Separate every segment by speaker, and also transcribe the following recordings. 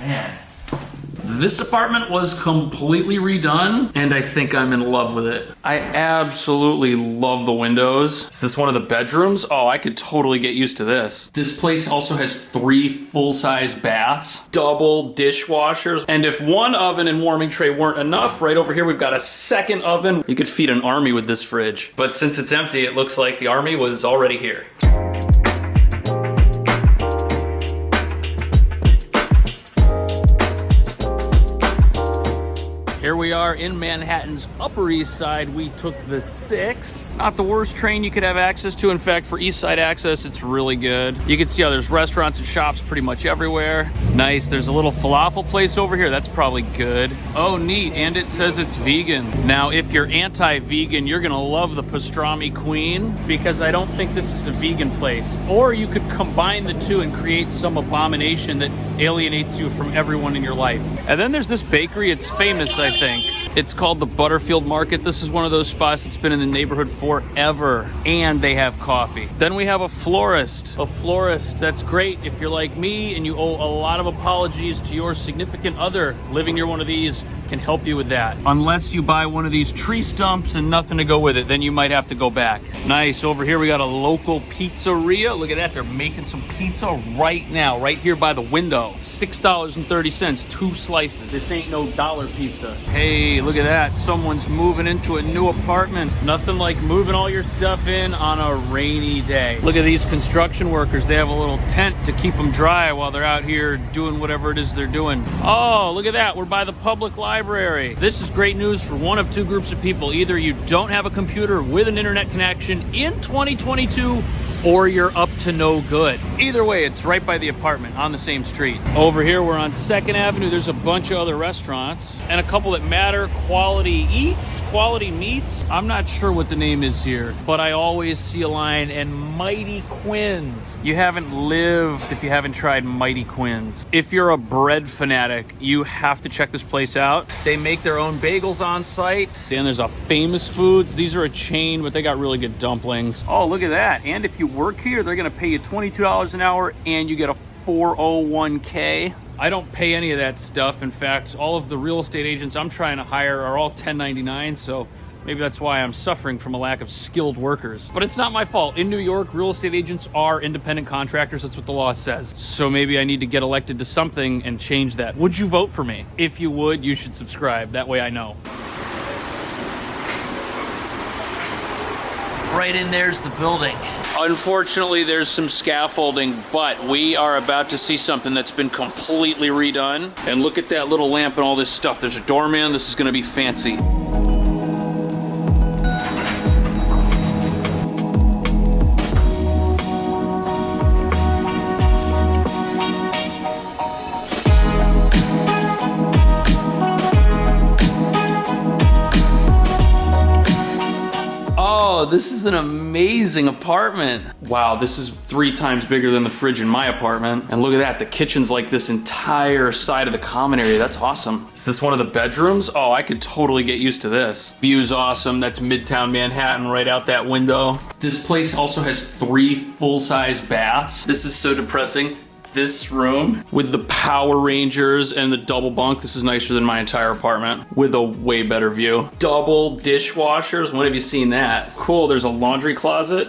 Speaker 1: Man. This apartment was completely redone, and I think I'm in love with it. I absolutely love the windows. Is this one of the bedrooms? Oh, I could totally get used to this. This place also has 3 full-size baths, double dishwashers, and if one oven and warming tray weren't enough, right over here we've got a second oven. You could feed an army with this fridge. But since it's empty, it looks like the army was already here. Here we are in Manhattan's Upper East Side. We took the 6. Not the worst train you could have access to. In fact, for East Side access, it's really good. You can see how there's restaurants and shops pretty much everywhere. Nice, there's a little falafel place over here. That's probably good. Oh, neat, and it says it's vegan. Now, if you're anti-vegan, you're gonna love the Pastrami Queen, because I don't think this is a vegan place. Or you could combine the two and create some abomination that alienates you from everyone in your life. And then there's this bakery, it's famous, I think. It's called the Butterfield Market. This is one of those spots that's been in the neighborhood forever, and they have coffee. Then we have a florist. A florist, that's great if you're like me and you owe a lot of apologies to your significant other. Living near one of these can help you with that. Unless you buy one of these tree stumps and nothing to go with it, then you might have to go back. Nice, over here we got a local pizzeria. Look at that, they're making some pizza right now, right here by the window. $6.30, 2 slices. This ain't no dollar pizza. Hey, look at that, someone's moving into a new apartment. Nothing like moving all your stuff in on a rainy day. Look at these construction workers. They have a little tent to keep them dry while they're out here doing whatever it is they're doing. Oh, look at that, we're by the public library. This is great news for one of 2 groups of people. Either you don't have a computer with an internet connection in 2022, or you're up to no good. Either way, it's right by the apartment on the same street. Over here, we're on 2nd Avenue. There's a bunch of other restaurants and a couple that matter. Quality Eats, Quality Meats. I'm not sure what the name is here, but I always see a line, and Mighty Quinn's. You haven't lived if you haven't tried Mighty Quinn's. If you're a bread fanatic, you have to check this place out. They make their own bagels on site. And there's a Famous Foods. These are a chain, but they got really good dumplings. Oh, look at that. And if you work here, they're gonna pay you $22 an hour and you get a 401k. I don't pay any of that stuff. In fact, all of the real estate agents I'm trying to hire are all 1099, so maybe that's why I'm suffering from a lack of skilled workers. But it's not my fault. In New York, real estate agents are independent contractors. That's what the law says. So maybe I need to get elected to something and change that. Would you vote for me? If you would, you should subscribe. That way I know. Right in there's the building. Unfortunately, there's some scaffolding, but we are about to see something that's been completely redone. And look at that little lamp and all this stuff. There's a doorman. This is gonna be fancy. This is an amazing apartment. Wow, this is 3 times bigger than the fridge in my apartment. And look at that, the kitchen's like this entire side of the common area. That's awesome. Is this one of the bedrooms? Oh, I could totally get used to this. View's awesome. That's Midtown Manhattan right out that window. This place also has 3 full-size baths. This is so depressing. This room with the Power Rangers and the double bunk. This is nicer than my entire apartment with a way better view. Double dishwashers. When have you seen that? Cool, there's a laundry closet.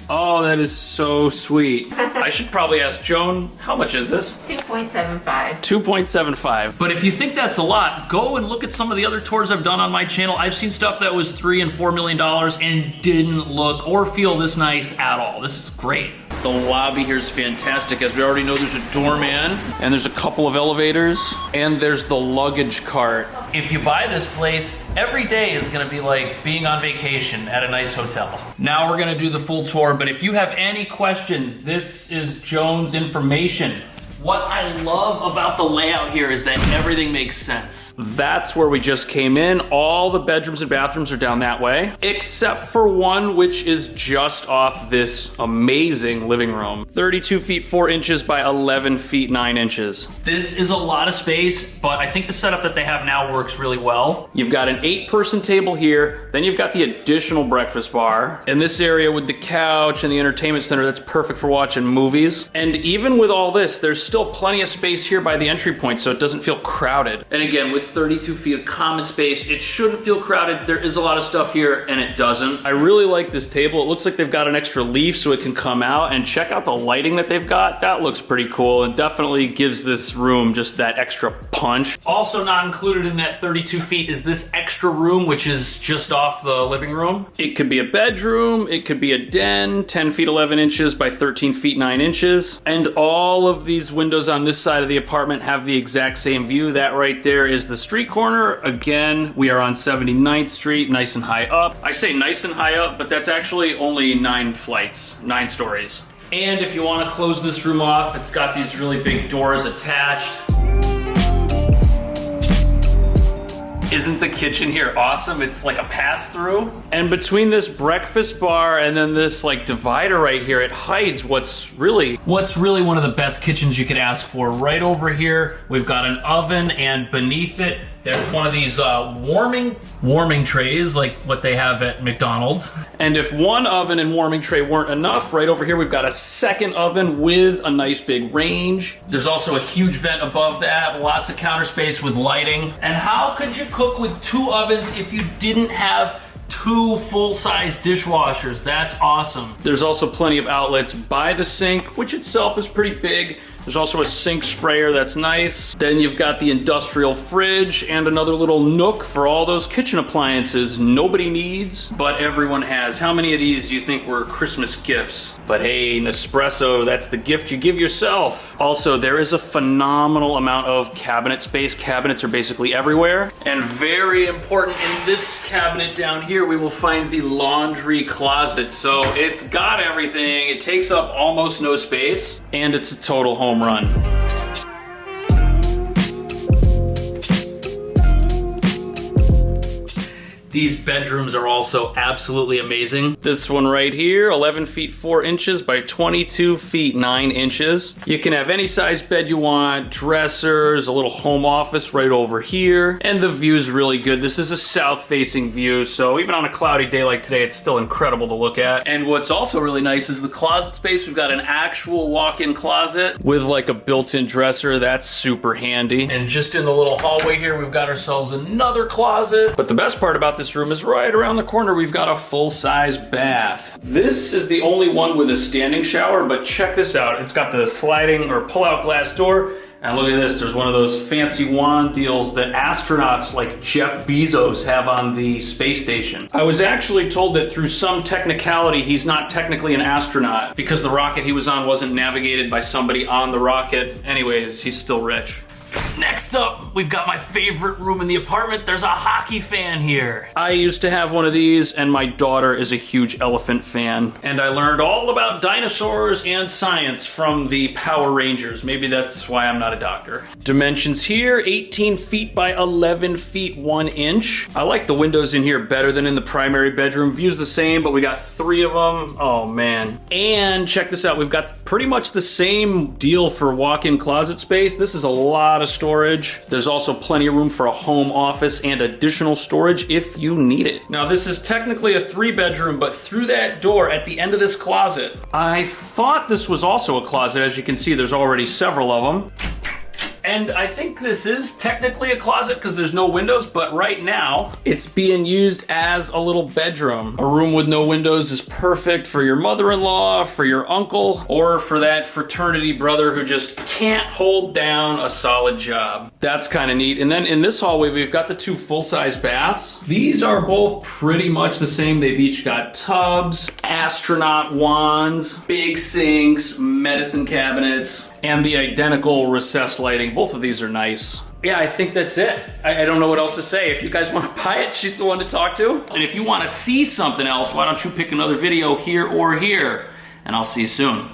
Speaker 1: Oh, that is so sweet. I should probably ask Joan, how much is this?
Speaker 2: $2.75.
Speaker 1: $2.75. But if you think that's a lot, go and look at some of the other tours I've done on my channel. I've seen stuff that was $3 and $4 million and didn't look or feel this nice at all. This is great. The lobby here is fantastic. As we already know, there's a doorman, and there's a couple of elevators, and there's the luggage cart. If you buy this place, every day is gonna be like being on vacation at a nice hotel. Now we're gonna do the full tour, but if you have any questions, this is Joan's information. What I love about the layout here is that everything makes sense. That's where we just came in. All the bedrooms and bathrooms are down that way, except for one which is just off this amazing living room. 32 feet 4 inches by 11 feet 9 inches. This is a lot of space, but I think the setup that they have now works really well. You've got an 8-person table here, then you've got the additional breakfast bar. In this area with the couch and the entertainment center, that's perfect for watching movies. And even with all this, there's still plenty of space here by the entry point, so it doesn't feel crowded. And again, with 32 feet of common space, it shouldn't feel crowded. There is a lot of stuff here, and it doesn't. I really like this table. It looks like they've got an extra leaf so it can come out, and check out the lighting that they've got. That looks pretty cool, and definitely gives this room just that extra punch. Also not included in that 32 feet is this extra room, which is just off the living room. It could be a bedroom, it could be a den, 10 feet 11 inches by 13 feet 9 inches. And all of these windows on this side of the apartment have the exact same view. That right there is the street corner. Again, we are on 79th Street, nice and high up. I say nice and high up, but that's actually only 9 flights, 9 stories. And if you want to close this room off, it's got these really big doors attached. Isn't the kitchen here awesome? It's like a pass-through. And between this breakfast bar and then this like divider right here, it hides what's really one of the best kitchens you could ask for. Right over here, we've got an oven, and beneath it, there's one of these warming trays like what they have at McDonald's. And if one oven and warming tray weren't enough, right over here we've got a second oven with a nice big range. There's also a huge vent above that, lots of counter space with lighting. And how could you cook with 2 ovens if you didn't have 2 full-size dishwashers? That's awesome. There's also plenty of outlets by the sink, which itself is pretty big. There's also a sink sprayer that's nice. Then you've got the industrial fridge and another little nook for all those kitchen appliances nobody needs, but everyone has. How many of these do you think were Christmas gifts? But hey, Nespresso, that's the gift you give yourself. Also, there is a phenomenal amount of cabinet space. Cabinets are basically everywhere. And very important, in this cabinet down here, we will find the laundry closet. So it's got everything. It takes up almost no space, and it's a total home run. These bedrooms are also absolutely amazing. This one right here, 11 feet 4 inches by 22 feet 9 inches. You can have any size bed you want, dressers, a little home office right over here, and the view's really good. This is a south-facing view, so even on a cloudy day like today, it's still incredible to look at. And what's also really nice is the closet space. We've got an actual walk-in closet with like a built-in dresser. That's super handy. And just in the little hallway here, we've got ourselves another closet. But the best part about this room is right around the corner, we've got a full-size bath. This is the only one with a standing shower, but check this out. It's got the sliding or pull-out glass door. And look at this, there's one of those fancy wand deals that astronauts like Jeff Bezos have on the space station. I was actually told that through some technicality, he's not technically an astronaut because the rocket he was on wasn't navigated by somebody on the rocket. Anyways, he's still rich. Next up, we've got my favorite room in the apartment. There's a hockey fan here. I used to have one of these, and my daughter is a huge elephant fan. And I learned all about dinosaurs and science from the Power Rangers. Maybe that's why I'm not a doctor. Dimensions here, 18 feet by 11 feet 1 inch. I like the windows in here better than in the primary bedroom. View's the same, but we got 3 of them. Oh man. And check this out, we've got pretty much the same deal for walk-in closet space. This is a lot of storage. There's also plenty of room for a home office and additional storage if you need it. Now this is technically a 3-bedroom, but through that door at the end of this closet, I thought this was also a closet. As you can see, there's already several of them. And I think this is technically a closet because there's no windows, but right now it's being used as a little bedroom. A room with no windows is perfect for your mother-in-law, for your uncle, or for that fraternity brother who just can't hold down a solid job. That's kind of neat. And then in this hallway, we've got the 2 full-size baths. These are both pretty much the same. They've each got tubs, astronaut wands, big sinks, medicine cabinets, and the identical recessed lighting. Both of these are nice. Yeah, I think that's it. I don't know what else to say. If you guys want to buy it, she's the one to talk to. And if you want to see something else, why don't you pick another video here or here? And I'll see you soon.